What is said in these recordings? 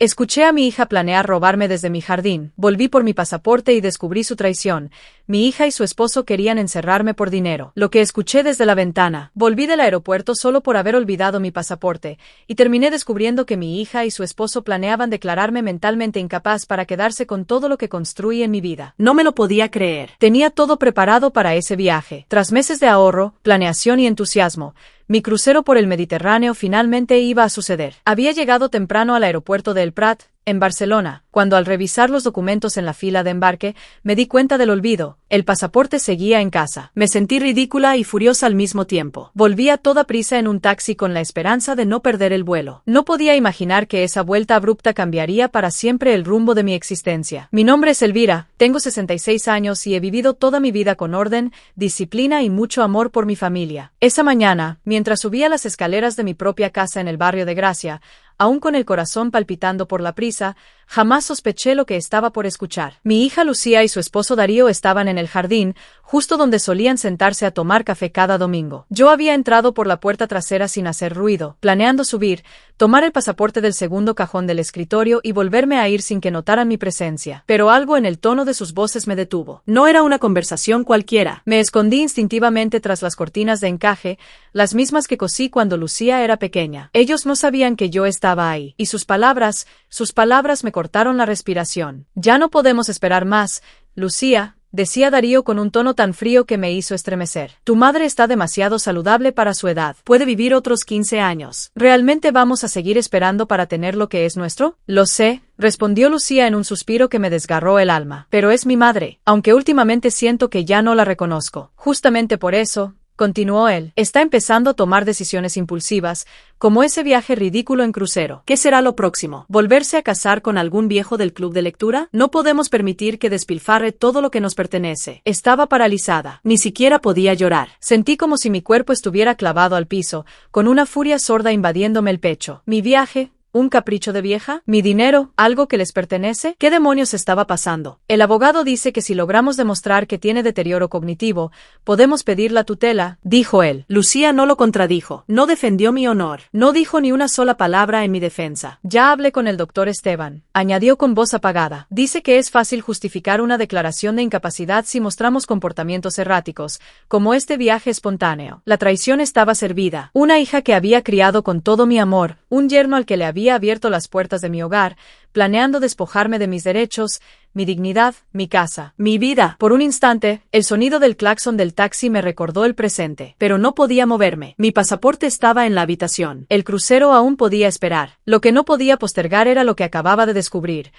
Escuché a mi hija planear robarme desde mi jardín, volví por mi pasaporte y descubrí su traición. Mi hija y su esposo querían encerrarme por dinero. Lo que escuché desde la ventana. Volví del aeropuerto solo por haber olvidado mi pasaporte, y terminé descubriendo que mi hija y su esposo planeaban declararme mentalmente incapaz para quedarse con todo lo que construí en mi vida. No me lo podía creer. Tenía todo preparado para ese viaje. Tras meses de ahorro, planeación y entusiasmo, mi crucero por el Mediterráneo finalmente iba a suceder. Había llegado temprano al aeropuerto de El Prat, en Barcelona, cuando al revisar los documentos en la fila de embarque, me di cuenta del olvido. El pasaporte seguía en casa. Me sentí ridícula y furiosa al mismo tiempo. Volví a toda prisa en un taxi con la esperanza de no perder el vuelo. No podía imaginar que esa vuelta abrupta cambiaría para siempre el rumbo de mi existencia. Mi nombre es Elvira, tengo 66 años y he vivido toda mi vida con orden, disciplina y mucho amor por mi familia. Esa mañana, mientras subía las escaleras de mi propia casa en el barrio de Gracia, aún con el corazón palpitando por la prisa, jamás sospeché lo que estaba por escuchar. Mi hija Lucía y su esposo Darío estaban en el jardín, justo donde solían sentarse a tomar café cada domingo. Yo había entrado por la puerta trasera sin hacer ruido, planeando subir, tomar el pasaporte del segundo cajón del escritorio y volverme a ir sin que notaran mi presencia. Pero algo en el tono de sus voces me detuvo. No era una conversación cualquiera. Me escondí instintivamente tras las cortinas de encaje, las mismas que cosí cuando Lucía era pequeña. Ellos no sabían que yo estaba ahí, y sus palabras me cortaron la respiración. Ya no podemos esperar más, Lucía, decía Darío con un tono tan frío que me hizo estremecer. Tu madre está demasiado saludable para su edad. Puede vivir otros 15 años. ¿Realmente vamos a seguir esperando para tener lo que es nuestro? Lo sé, respondió Lucía en un suspiro que me desgarró el alma. Pero es mi madre, aunque últimamente siento que ya no la reconozco. Justamente por eso, continuó él, está empezando a tomar decisiones impulsivas, como ese viaje ridículo en crucero. ¿Qué será lo próximo? ¿Volverse a casar con algún viejo del club de lectura? No podemos permitir que despilfarre todo lo que nos pertenece. Estaba paralizada. Ni siquiera podía llorar. Sentí como si mi cuerpo estuviera clavado al piso, con una furia sorda invadiéndome el pecho. Mi viaje, ¿un capricho de vieja? ¿Mi dinero? ¿Algo que les pertenece? ¿Qué demonios estaba pasando? El abogado dice que si logramos demostrar que tiene deterioro cognitivo, podemos pedir la tutela, dijo él. Lucía no lo contradijo. No defendió mi honor. No dijo ni una sola palabra en mi defensa. Ya hablé con el doctor Esteban, añadió con voz apagada. Dice que es fácil justificar una declaración de incapacidad si mostramos comportamientos erráticos, como este viaje espontáneo. La traición estaba servida. Una hija que había criado con todo mi amor, un yerno al que le había abierto las puertas de mi hogar, planeando despojarme de mis derechos, mi dignidad, mi casa, mi vida. Por un instante, el sonido del claxon del taxi me recordó el presente, pero no podía moverme. Mi pasaporte estaba en la habitación. El crucero aún podía esperar. Lo que no podía postergar era lo que acababa de descubrir.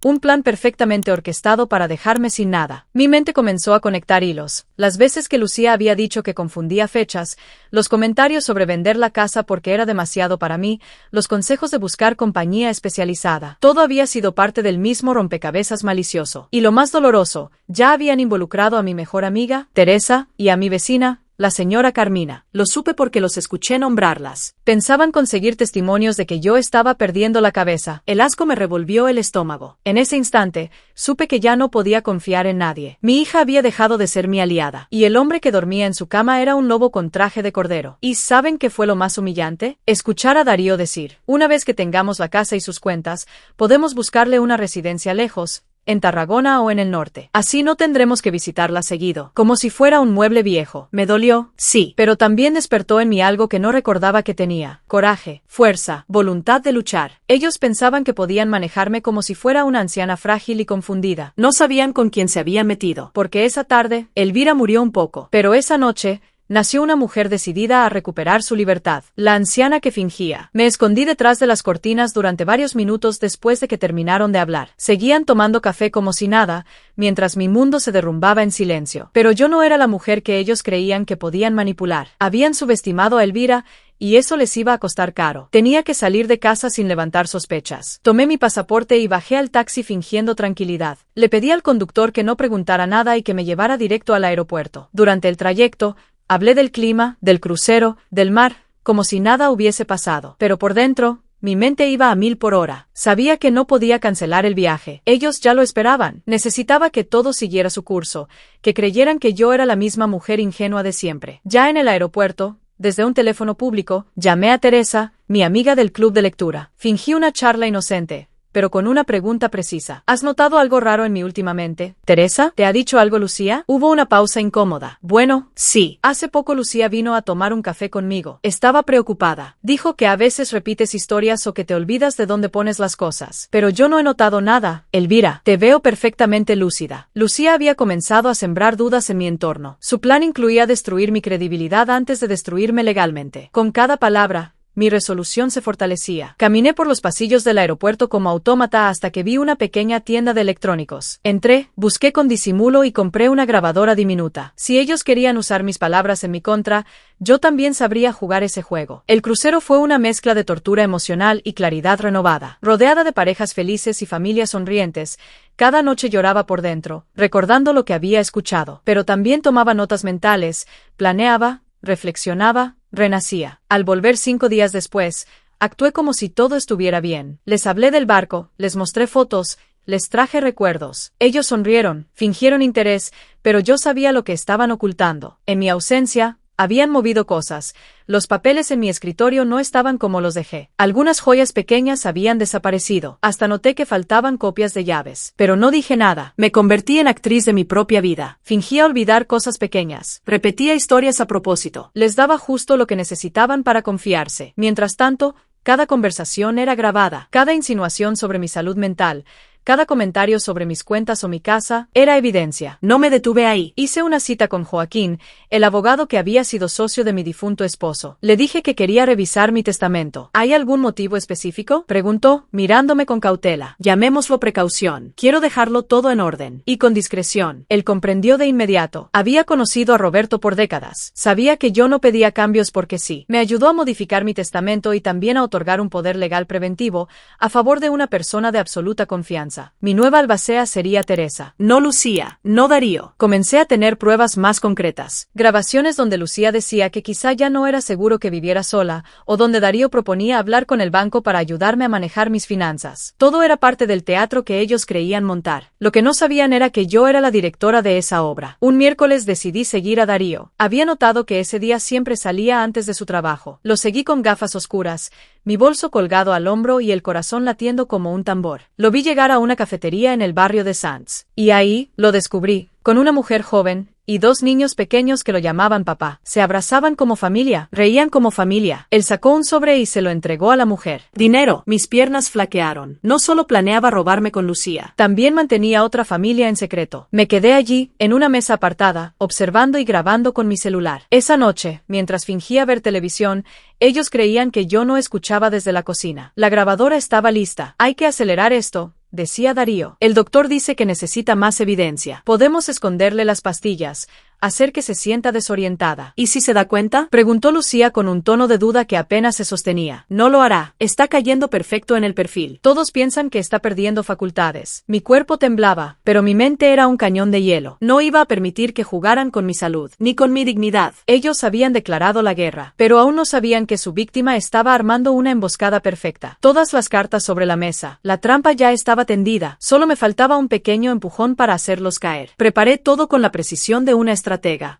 Un plan perfectamente orquestado para dejarme sin nada. Mi mente comenzó a conectar hilos. Las veces que Lucía había dicho que confundía fechas, los comentarios sobre vender la casa porque era demasiado para mí, los consejos de buscar compañía especializada. Todo había sido parte del mismo rompecabezas malicioso. Y lo más doloroso, ya habían involucrado a mi mejor amiga, Teresa, y a mi vecina, la señora Carmina. Lo supe porque los escuché nombrarlas. Pensaban conseguir testimonios de que yo estaba perdiendo la cabeza. El asco me revolvió el estómago. En ese instante, supe que ya no podía confiar en nadie. Mi hija había dejado de ser mi aliada, y el hombre que dormía en su cama era un lobo con traje de cordero. ¿Y saben qué fue lo más humillante? Escuchar a Darío decir, una vez que tengamos la casa y sus cuentas, podemos buscarle una residencia lejos, en Tarragona o en el norte. Así no tendremos que visitarla seguido, como si fuera un mueble viejo. Me dolió, sí, pero también despertó en mí algo que no recordaba que tenía. Coraje, fuerza, voluntad de luchar. Ellos pensaban que podían manejarme como si fuera una anciana frágil y confundida. No sabían con quién se había metido, porque esa tarde, Elvira murió un poco, pero esa noche, nació una mujer decidida a recuperar su libertad, la anciana que fingía. Me escondí detrás de las cortinas durante varios minutos después de que terminaron de hablar. Seguían tomando café como si nada, mientras mi mundo se derrumbaba en silencio. Pero yo no era la mujer que ellos creían que podían manipular. Habían subestimado a Elvira, y eso les iba a costar caro. Tenía que salir de casa sin levantar sospechas. Tomé mi pasaporte y bajé al taxi fingiendo tranquilidad. Le pedí al conductor que no preguntara nada y que me llevara directo al aeropuerto. Durante el trayecto, hablé del clima, del crucero, del mar, como si nada hubiese pasado. Pero por dentro, mi mente iba a 1000 por hora. Sabía que no podía cancelar el viaje. Ellos ya lo esperaban. Necesitaba que todo siguiera su curso, que creyeran que yo era la misma mujer ingenua de siempre. Ya en el aeropuerto, desde un teléfono público, llamé a Teresa, mi amiga del club de lectura. Fingí una charla inocente. pero con una pregunta precisa. ¿Has notado algo raro en mí últimamente? ¿Teresa? ¿Te ha dicho algo Lucía? Hubo una pausa incómoda. Bueno, sí. Hace poco Lucía vino a tomar un café conmigo. Estaba preocupada. Dijo que a veces repites historias o que te olvidas de dónde pones las cosas. Pero yo no he notado nada. Elvira, te veo perfectamente lúcida. Lucía había comenzado a sembrar dudas en mi entorno. Su plan incluía destruir mi credibilidad antes de destruirme legalmente. Con cada palabra, mi resolución se fortalecía. Caminé por los pasillos del aeropuerto como autómata hasta que vi una pequeña tienda de electrónicos. Entré, busqué con disimulo y compré una grabadora diminuta. Si ellos querían usar mis palabras en mi contra, yo también sabría jugar ese juego. El crucero fue una mezcla de tortura emocional y claridad renovada. Rodeada de parejas felices y familias sonrientes, cada noche lloraba por dentro, recordando lo que había escuchado. Pero también tomaba notas mentales, planeaba, reflexionaba, renacía. Al volver 5 días después, actué como si todo estuviera bien. Les hablé del barco, les mostré fotos, les traje recuerdos. Ellos sonrieron, fingieron interés, pero yo sabía lo que estaban ocultando. En mi ausencia, habían movido cosas. Los papeles en mi escritorio no estaban como los dejé. Algunas joyas pequeñas habían desaparecido. Hasta noté que faltaban copias de llaves. Pero no dije nada. Me convertí en actriz de mi propia vida. Fingía olvidar cosas pequeñas. Repetía historias a propósito. Les daba justo lo que necesitaban para confiarse. Mientras tanto, cada conversación era grabada. Cada insinuación sobre mi salud mental, cada comentario sobre mis cuentas o mi casa, era evidencia. No me detuve ahí. Hice una cita con Joaquín, el abogado que había sido socio de mi difunto esposo. Le dije que quería revisar mi testamento. ¿Hay algún motivo específico?, preguntó, mirándome con cautela. Llamémoslo precaución. Quiero dejarlo todo en orden. Y con discreción. Él comprendió de inmediato. Había conocido a Roberto por décadas. Sabía que yo no pedía cambios porque sí. Me ayudó a modificar mi testamento y también a otorgar un poder legal preventivo a favor de una persona de absoluta confianza. Mi nueva albacea sería Teresa, no Lucía, no Darío. Comencé a tener pruebas más concretas. Grabaciones donde Lucía decía que quizá ya no era seguro que viviera sola, o donde Darío proponía hablar con el banco para ayudarme a manejar mis finanzas. Todo era parte del teatro que ellos creían montar. Lo que no sabían era que yo era la directora de esa obra. Un miércoles decidí seguir a Darío. Había notado que ese día siempre salía antes de su trabajo. Lo seguí con gafas oscuras, mi bolso colgado al hombro y el corazón latiendo como un tambor. Lo vi llegar a una cafetería en el barrio de Sanz. Y ahí, lo descubrí, con una mujer joven y 2 niños pequeños que lo llamaban papá. Se abrazaban como familia, reían como familia. Él sacó un sobre y se lo entregó a la mujer. Dinero. Mis piernas flaquearon. No solo planeaba robarme con Lucía, también mantenía otra familia en secreto. Me quedé allí, en una mesa apartada, observando y grabando con mi celular. Esa noche, mientras fingía ver televisión, ellos creían que yo no escuchaba desde la cocina. La grabadora estaba lista. Hay que acelerar esto, decía Darío. El doctor dice que necesita más evidencia. Podemos esconderle las pastillas, hacer que se sienta desorientada. ¿Y si se da cuenta?, preguntó Lucía con un tono de duda que apenas se sostenía. No lo hará. Está cayendo perfecto en el perfil. Todos piensan que está perdiendo facultades. Mi cuerpo temblaba, pero mi mente era un cañón de hielo. No iba a permitir que jugaran con mi salud, ni con mi dignidad. Ellos habían declarado la guerra, pero aún no sabían que su víctima estaba armando una emboscada perfecta. Todas las cartas sobre la mesa. La trampa ya estaba tendida. Solo me faltaba un pequeño empujón para hacerlos caer. Preparé todo con la precisión de una estratega.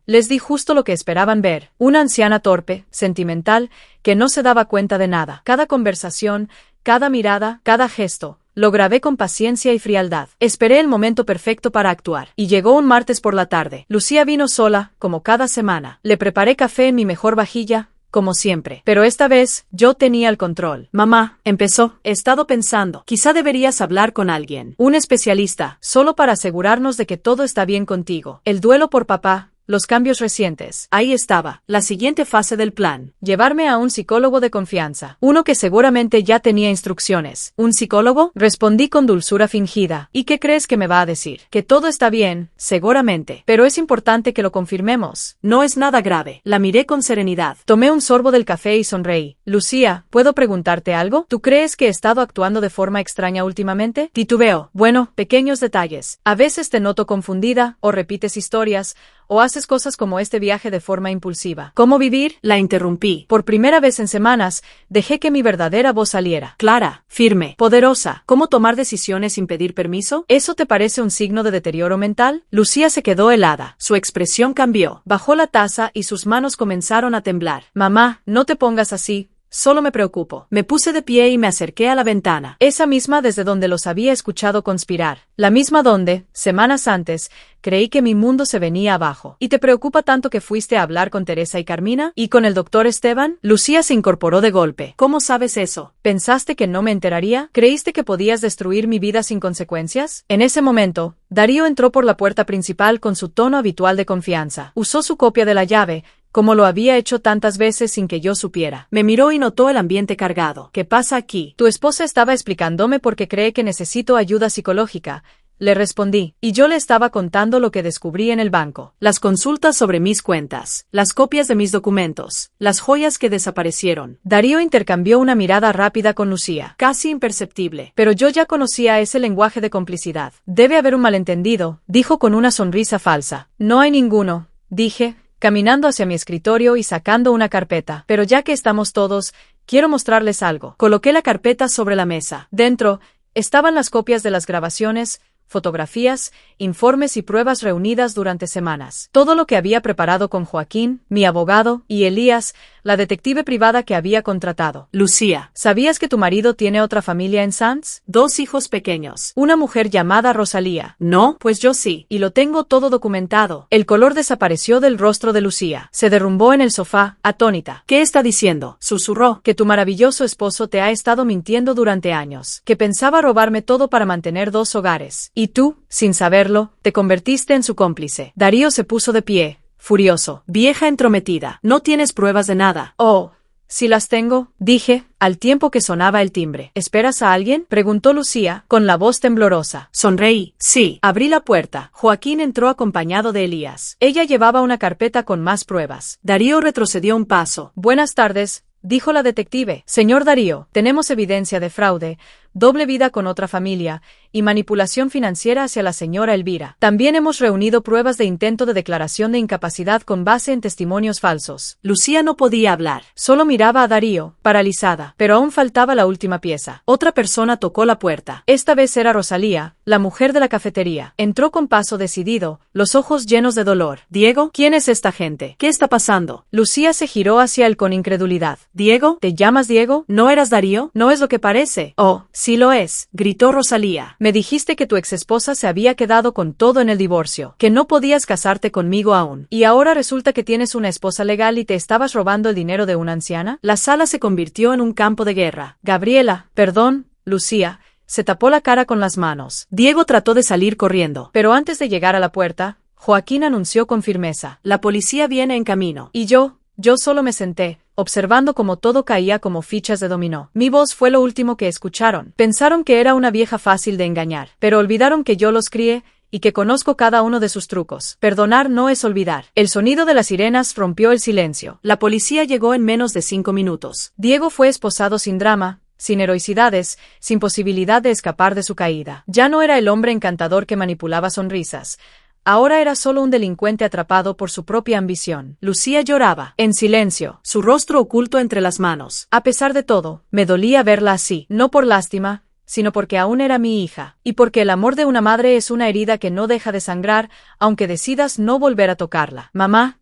Les di justo lo que esperaban ver. Una anciana torpe, sentimental, que no se daba cuenta de nada. Cada conversación, cada mirada, cada gesto, lo grabé con paciencia y frialdad. Esperé el momento perfecto para actuar. Y llegó un martes por la tarde. Lucía vino sola, como cada semana. Le preparé café en mi mejor vajilla, como siempre. Pero esta vez, yo tenía el control. Mamá, empezó, he estado pensando, quizá deberías hablar con alguien, un especialista, solo para asegurarnos de que todo está bien contigo. El duelo por papá, los cambios recientes. Ahí estaba, la siguiente fase del plan. Llevarme a un psicólogo de confianza. Uno que seguramente ya tenía instrucciones. ¿Un psicólogo?, respondí con dulzura fingida. ¿Y qué crees que me va a decir? Que todo está bien, seguramente. Pero es importante que lo confirmemos. No es nada grave. La miré con serenidad. Tomé un sorbo del café y sonreí. Lucía, ¿puedo preguntarte algo? ¿Tú crees que he estado actuando de forma extraña últimamente? Titubeo. Bueno, pequeños detalles. A veces te noto confundida, o repites historias, o haces cosas como este viaje de forma impulsiva. ¿Cómo vivir? La interrumpí. Por primera vez en semanas, dejé que mi verdadera voz saliera. Clara, firme, poderosa. ¿Cómo tomar decisiones sin pedir permiso? ¿Eso te parece un signo de deterioro mental? Lucía se quedó helada. Su expresión cambió. Bajó la taza y sus manos comenzaron a temblar. Mamá, no te pongas así. solo me preocupo. Me puse de pie y me acerqué a la ventana. Esa misma desde donde los había escuchado conspirar. La misma donde, semanas antes, creí que mi mundo se venía abajo. ¿Y te preocupa tanto que fuiste a hablar con Teresa y Carmina? ¿Y con el doctor Esteban? Lucía se incorporó de golpe. ¿Cómo sabes eso? ¿Pensaste que no me enteraría? ¿Creíste que podías destruir mi vida sin consecuencias? En ese momento, Darío entró por la puerta principal con su tono habitual de confianza. Usó su copia de la llave, como lo había hecho tantas veces sin que yo supiera. Me miró y notó el ambiente cargado. ¿Qué pasa aquí? Tu esposa estaba explicándome por qué cree que necesito ayuda psicológica. Le respondí, y yo le estaba contando lo que descubrí en el banco. Las consultas sobre mis cuentas, las copias de mis documentos, las joyas que desaparecieron. Darío intercambió una mirada rápida con Lucía. Casi imperceptible. Pero yo ya conocía ese lenguaje de complicidad. Debe haber un malentendido, dijo con una sonrisa falsa. No hay ninguno, dije, caminando hacia mi escritorio y sacando una carpeta. Pero ya que estamos todos, quiero mostrarles algo. Coloqué la carpeta sobre la mesa. Dentro, estaban las copias de las grabaciones, fotografías, informes y pruebas reunidas durante semanas. Todo lo que había preparado con Joaquín, mi abogado, y Elías, la detective privada que había contratado. Lucía, ¿sabías que tu marido tiene otra familia en Sanz? 2 hijos pequeños. Una mujer llamada Rosalía. No, pues yo sí. Y lo tengo todo documentado. El color desapareció del rostro de Lucía. Se derrumbó en el sofá, atónita. ¿Qué está diciendo? Susurró. Que tu maravilloso esposo te ha estado mintiendo durante años. Que pensaba robarme todo para mantener 2 hogares. Y tú, sin saberlo, te convertiste en su cómplice. Darío se puso de pie, furioso. Vieja entrometida, no tienes pruebas de nada. Oh, sí las tengo, dije, al tiempo que sonaba el timbre. ¿Esperas a alguien?, preguntó Lucía, con la voz temblorosa. Sonreí. Sí. Abrí la puerta. Joaquín entró acompañado de Elías. Ella llevaba una carpeta con más pruebas. Darío retrocedió un paso. Buenas tardes, dijo la detective. Señor Darío, tenemos evidencia de fraude, doble vida con otra familia, y manipulación financiera hacia la señora Elvira. También hemos reunido pruebas de intento de declaración de incapacidad con base en testimonios falsos. Lucía no podía hablar. Solo miraba a Darío, paralizada, pero aún faltaba la última pieza. Otra persona tocó la puerta. Esta vez era Rosalía, la mujer de la cafetería. Entró con paso decidido, los ojos llenos de dolor. ¿Diego? ¿Quién es esta gente? ¿Qué está pasando? Lucía se giró hacia él con incredulidad. ¿Diego? ¿Te llamas Diego? ¿No eras Darío? No es lo que parece. Oh, sí lo es, gritó Rosalía. Me dijiste que tu exesposa se había quedado con todo en el divorcio, que no podías casarte conmigo aún. ¿Y ahora resulta que tienes una esposa legal y te estabas robando el dinero de una anciana? La sala se convirtió en un campo de guerra. Gabriela, perdón, Lucía, se tapó la cara con las manos. Diego trató de salir corriendo. Pero antes de llegar a la puerta, Joaquín anunció con firmeza. La policía viene en camino. Y yo solo me senté, observando cómo todo caía como fichas de dominó. Mi voz fue lo último que escucharon. Pensaron que era una vieja fácil de engañar, pero olvidaron que yo los crié y que conozco cada uno de sus trucos. Perdonar no es olvidar. El sonido de las sirenas rompió el silencio. La policía llegó en menos de 5 minutos. Diego fue esposado sin drama, sin heroicidades, sin posibilidad de escapar de su caída. Ya no era el hombre encantador que manipulaba sonrisas. Ahora era solo un delincuente atrapado por su propia ambición. Lucía lloraba, en silencio, su rostro oculto entre las manos. A pesar de todo, me dolía verla así, no por lástima, sino porque aún era mi hija, y porque el amor de una madre es una herida que no deja de sangrar, aunque decidas no volver a tocarla. Mamá,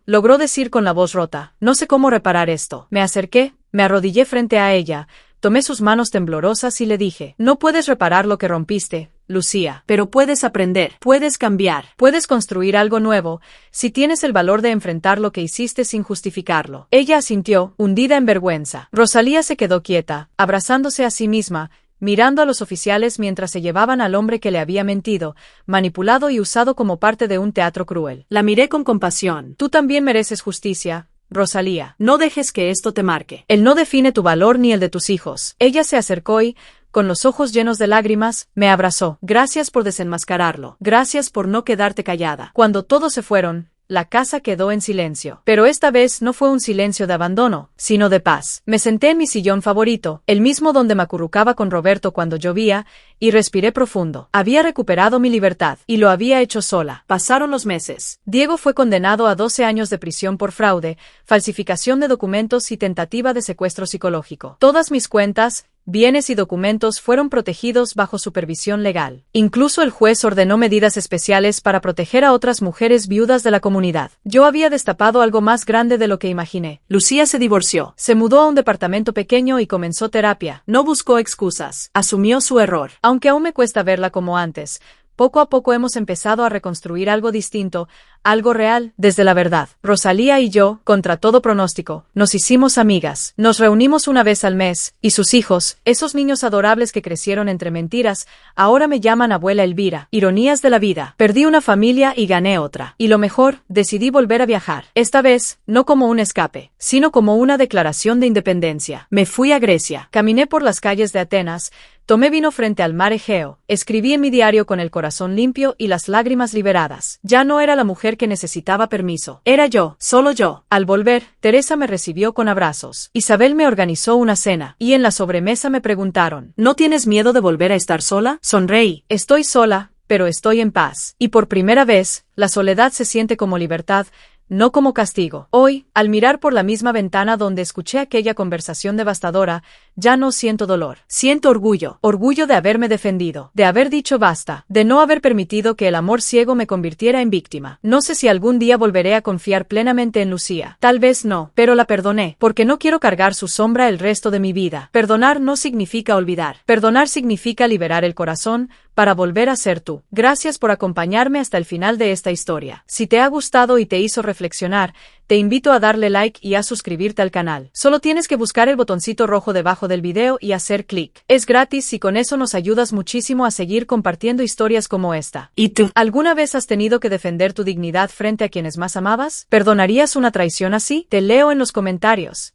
logró decir con la voz rota, no sé cómo reparar esto. Me acerqué, me arrodillé frente a ella, tomé sus manos temblorosas y le dije, no puedes reparar lo que rompiste, Lucía. Pero puedes aprender, puedes cambiar. Puedes construir algo nuevo, si tienes el valor de enfrentar lo que hiciste sin justificarlo. Ella asintió, hundida en vergüenza. Rosalía se quedó quieta, abrazándose a sí misma, mirando a los oficiales mientras se llevaban al hombre que le había mentido, manipulado y usado como parte de un teatro cruel. La miré con compasión. Tú también mereces justicia, Rosalía. No dejes que esto te marque. Él no define tu valor ni el de tus hijos. Ella se acercó y, con los ojos llenos de lágrimas, me abrazó. Gracias por desenmascararlo. Gracias por no quedarte callada. Cuando todos se fueron, la casa quedó en silencio. Pero esta vez no fue un silencio de abandono, sino de paz. Me senté en mi sillón favorito, el mismo donde me acurrucaba con Roberto cuando llovía, y respiré profundo. Había recuperado mi libertad, y lo había hecho sola. Pasaron los meses. Diego fue condenado a 12 años de prisión por fraude, falsificación de documentos y tentativa de secuestro psicológico. Todas mis cuentas, bienes y documentos fueron protegidos bajo supervisión legal. Incluso el juez ordenó medidas especiales para proteger a otras mujeres viudas de la comunidad. Yo había destapado algo más grande de lo que imaginé. Lucía se divorció. Se mudó a un departamento pequeño y comenzó terapia. No buscó excusas. Asumió su error. Aunque aún me cuesta verla como antes, poco a poco hemos empezado a reconstruir algo distinto, algo real, desde la verdad. Rosalía y yo, contra todo pronóstico, nos hicimos amigas. Nos reunimos una vez al mes, y sus hijos, esos niños adorables que crecieron entre mentiras, ahora me llaman abuela Elvira. Ironías de la vida. Perdí una familia y gané otra. Y lo mejor, decidí volver a viajar. Esta vez, no como un escape, sino como una declaración de independencia. Me fui a Grecia. Caminé por las calles de Atenas, tomé vino frente al mar Egeo, escribí en mi diario con el corazón limpio y las lágrimas liberadas. Ya no era la mujer que necesitaba permiso. Era yo, solo yo. Al volver, Teresa me recibió con abrazos. Isabel me organizó una cena, y en la sobremesa me preguntaron, ¿no tienes miedo de volver a estar sola? Sonreí. Estoy sola, pero estoy en paz. Y por primera vez, la soledad se siente como libertad, no como castigo. Hoy, al mirar por la misma ventana donde escuché aquella conversación devastadora, ya no siento dolor. Siento orgullo. Orgullo de haberme defendido, de haber dicho basta, de no haber permitido que el amor ciego me convirtiera en víctima. No sé si algún día volveré a confiar plenamente en Lucía. Tal vez no, pero la perdoné, porque no quiero cargar su sombra el resto de mi vida. Perdonar no significa olvidar. Perdonar significa liberar el corazón para volver a ser tú. Gracias por acompañarme hasta el final de esta historia. Si te ha gustado y te hizo reflexionar, te invito a darle like y a suscribirte al canal. Solo tienes que buscar el botoncito rojo debajo del video y hacer clic. Es gratis y con eso nos ayudas muchísimo a seguir compartiendo historias como esta. ¿Y tú? ¿Alguna vez has tenido que defender tu dignidad frente a quienes más amabas? ¿Perdonarías una traición así? Te leo en los comentarios.